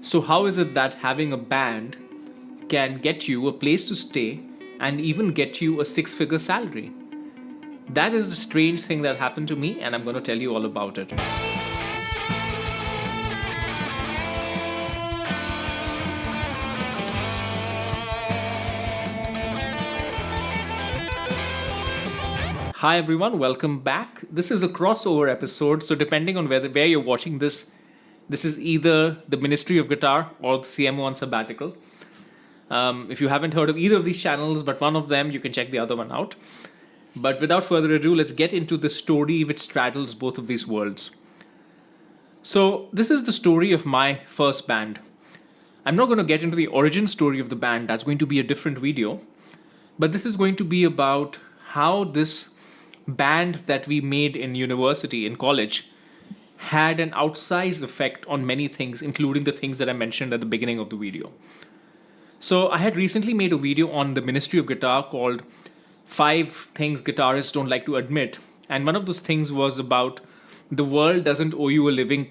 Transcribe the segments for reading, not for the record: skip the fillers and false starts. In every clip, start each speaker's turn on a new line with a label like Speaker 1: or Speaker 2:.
Speaker 1: So how is it that having a band can get you a place to stay and even get you a six-figure salary? That is a strange thing that happened to me, and I'm going to tell you all about it. Hi everyone, welcome back. This is a crossover episode, so depending on where you're watching this, this is either the Ministry of Guitar or the CMO on sabbatical. If you haven't heard of either of these channels, but one of them, you can check the other one out. But without further ado, let's get into the story which straddles both of these worlds. So this is the story of my first band. I'm not going to get into the origin story of the band, that's going to be a different video. But this is going to be about how this band that we made in university, in college, had an outsized effect on many things, including the things that I mentioned at the beginning of the video. So I had recently made a video on the Ministry of Guitar called 5 Things Guitarists Don't Like to Admit. And one of those things was about the world doesn't owe you a living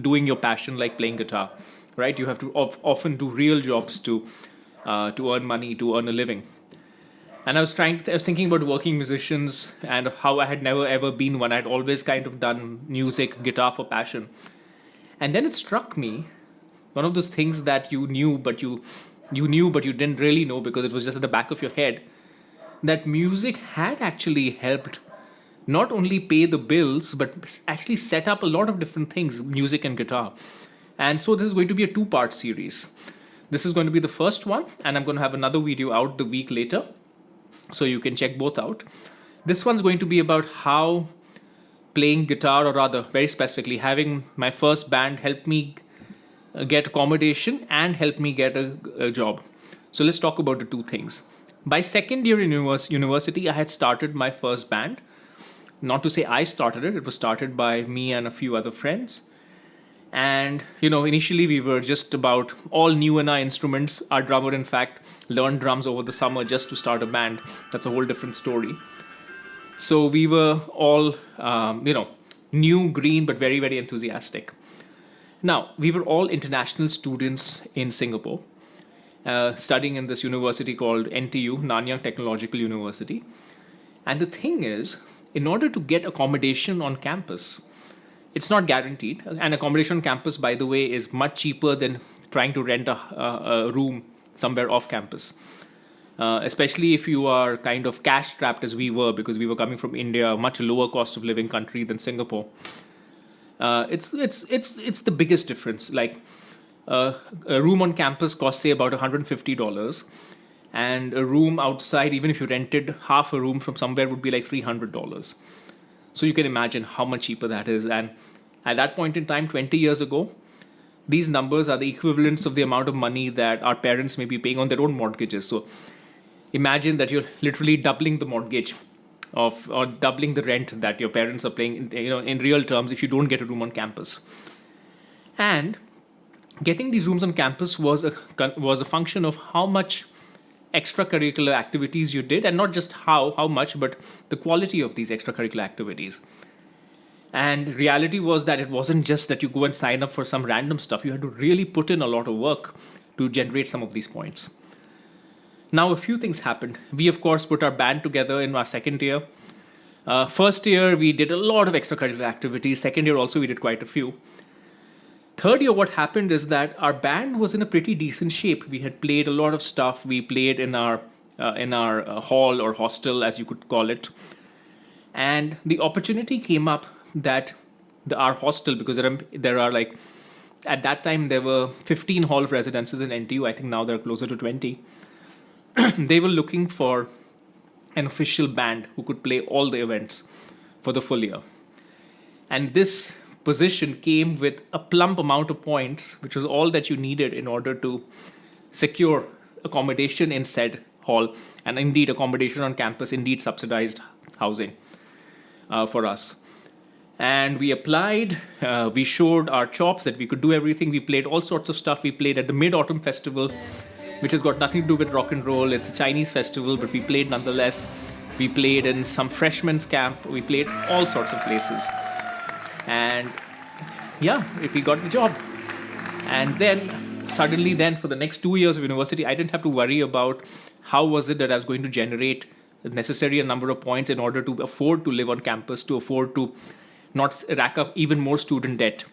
Speaker 1: doing your passion like playing guitar, right? You have to often do real jobs to earn money, to earn a living. And I was thinking about working musicians and how I had never ever been one. I'd always kind of done music, guitar for passion. And then it struck me, one of those things that you knew, but you didn't really know because it was just at the back of your head, that music had actually helped not only pay the bills, but actually set up a lot of different things, music and guitar. And so this is going to be a 2-part series. This is going to be the first one, and I'm going to have another video out the week later, so you can check both out. This one's going to be about how playing guitar, or rather, very specifically, having my first band helped me get accommodation and help me get a job. So let's talk about the two things. By second year in university, I had started my first band. Not to say I started it, it was started by me and a few other friends. And, initially we were just about all new in our instruments. Our drummer, in fact, learned drums over the summer just to start a band. That's a whole different story. So we were all, new, green, but very, very enthusiastic. Now, we were all international students in Singapore, studying in this university called NTU, Nanyang Technological University. And the thing is, in order to get accommodation on campus, it's not guaranteed. And accommodation on campus, by the way, is much cheaper than trying to rent a room somewhere off campus. Especially if you are kind of cash strapped as we were, because we were coming from India, a much lower cost of living country than Singapore. It's the biggest difference. Like a room on campus costs, say, about $150, and a room outside, even if you rented half a room from somewhere, would be like $300. So you can imagine how much cheaper that is. And at that point in time, 20 years ago, these numbers are the equivalents of the amount of money that our parents may be paying on their own mortgages. So imagine that you're literally doubling the mortgage or doubling the rent that your parents are paying, in real terms, if you don't get a room on campus. And getting these rooms on campus was a function of how much extracurricular activities you did, and not just how much, but the quality of these extracurricular activities. And reality was that it wasn't just that you go and sign up for some random stuff. You had to really put in a lot of work to generate some of these points. Now, a few things happened. We, of course, put our band together in our second year. First year, we did a lot of extracurricular activities. Second year also, we did quite a few. Third year, what happened is that our band was in a pretty decent shape. We had played a lot of stuff. We played in our hall or hostel, as you could call it. And the opportunity came up that our hostel, because there are like, at that time, there were 15 hall of residences in NTU. I think now there are closer to 20. They were looking for an official band who could play all the events for the full year. And this position came with a plump amount of points, which was all that you needed in order to secure accommodation in said hall, and indeed accommodation on campus, indeed subsidized housing for us. And we applied, we showed our chops that we could do everything. We played all sorts of stuff. We played at the Mid-Autumn Festival, which has got nothing to do with rock and roll. It's a Chinese festival, but we played nonetheless. We played in some freshman's camp. We played all sorts of places. And yeah, we got the job. And then suddenly then for the next 2 years of university, I didn't have to worry about how was it that I was going to generate the necessary number of points in order to afford to live on campus, to afford to not rack up even more student debt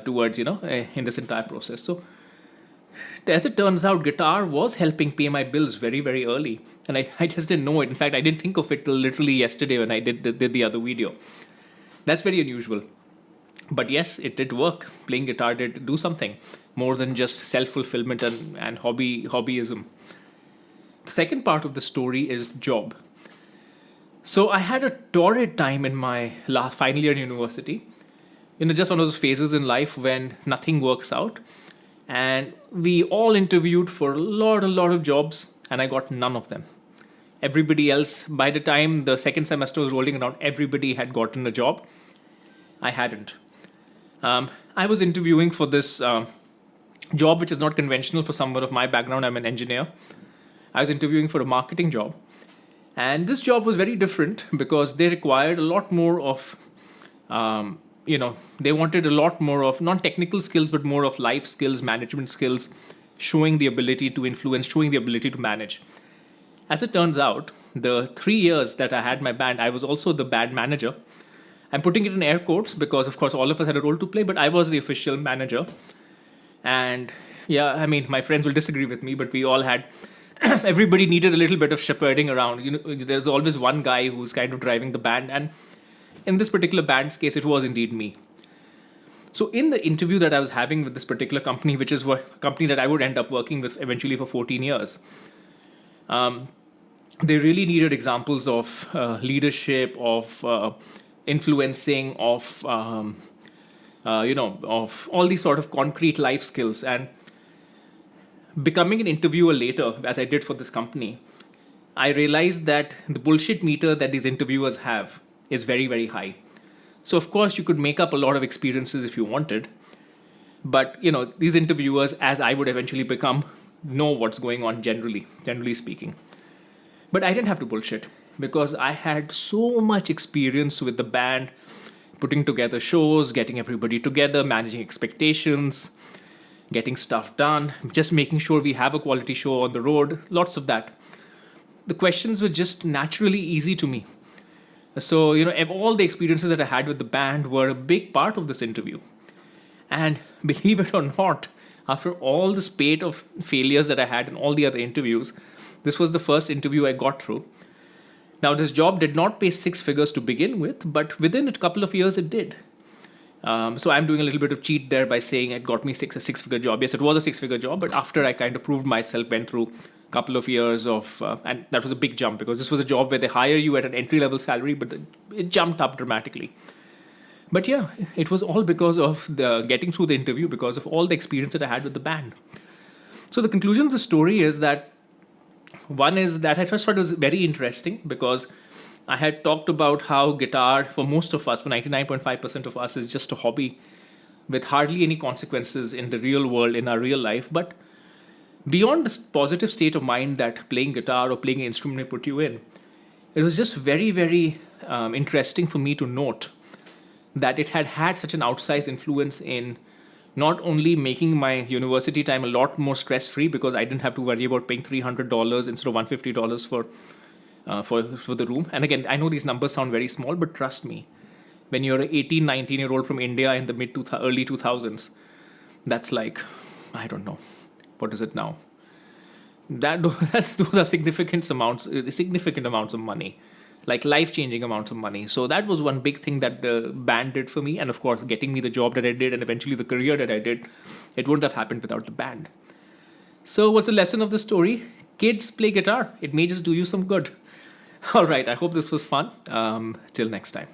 Speaker 1: towards, in this entire process. So as it turns out, guitar was helping pay my bills very, very early. And I just didn't know it. In fact, I didn't think of it till literally yesterday when I did the other video. That's very unusual. But yes, it did work. Playing guitar did do something more than just self-fulfillment and hobbyism. The second part of the story is job. So I had a torrid time in my final year in university. Just one of those phases in life when nothing works out. And we all interviewed for a lot of jobs, and I got none of them. Everybody else, by the time the second semester was rolling around, everybody had gotten a job. I hadn't. I was interviewing for this job, which is not conventional for someone of my background. I'm an engineer. I was interviewing for a marketing job. And this job was very different because they required a lot more of, they wanted a lot more of non-technical skills, but more of life skills, management skills, showing the ability to influence, showing the ability to manage. As it turns out, the 3 years that I had my band, I was also the band manager. I'm putting it in air quotes because, of course, all of us had a role to play, but I was the official manager. And yeah, I mean, my friends will disagree with me, but we all had, everybody needed a little bit of shepherding around. There's always one guy who's kind of driving the band. And in this particular band's case, it was indeed me. So in the interview that I was having with this particular company, which is a company that I would end up working with eventually for 14 years, they really needed examples of leadership, of influencing, of of all these sort of concrete life skills. And becoming an interviewer later, as I did for this company, I realized that the bullshit meter that these interviewers have is very, very high. So of course you could make up a lot of experiences if you wanted, but these interviewers, as I would eventually become, know what's going on generally speaking. But I didn't have to bullshit because I had so much experience with the band, putting together shows, getting everybody together, managing expectations, getting stuff done, just making sure we have a quality show on the road, lots of that. The questions were just naturally easy to me. So, all the experiences that I had with the band were a big part of this interview. And believe it or not, after all the spate of failures that I had in all the other interviews, this was the first interview I got through. Now, this job did not pay 6 figures to begin with, but within a couple of years it did. So I'm doing a little bit of cheat there by saying it got me a 6-figure job. Yes, it was a 6-figure job, but after I kind of proved myself, went through a couple of years of, and that was a big jump because this was a job where they hire you at an entry-level salary, but it jumped up dramatically. But yeah, it was all because of the getting through the interview, because of all the experience that I had with the band. So the conclusion of the story is that one is that I just thought it was very interesting because I had talked about how guitar, for most of us, for 99.5% of us, is just a hobby with hardly any consequences in the real world, in our real life. But beyond this positive state of mind that playing guitar or playing an instrument may put you in, it was just very, very interesting for me to note that it had had such an outsized influence in not only making my university time a lot more stress-free because I didn't have to worry about paying $300 instead of $150 for the room. And again, I know these numbers sound very small, but trust me, when you're an 18, 19-year-old from India in the early 2000s, that's like, I don't know, what is it now? Those are significant amounts of money, like life-changing amounts of money. So that was one big thing that the band did for me. And of course, getting me the job that I did and eventually the career that I did, it wouldn't have happened without the band. So what's the lesson of the story? Kids, play guitar. It may just do you some good. All right, I hope this was fun. Till next time.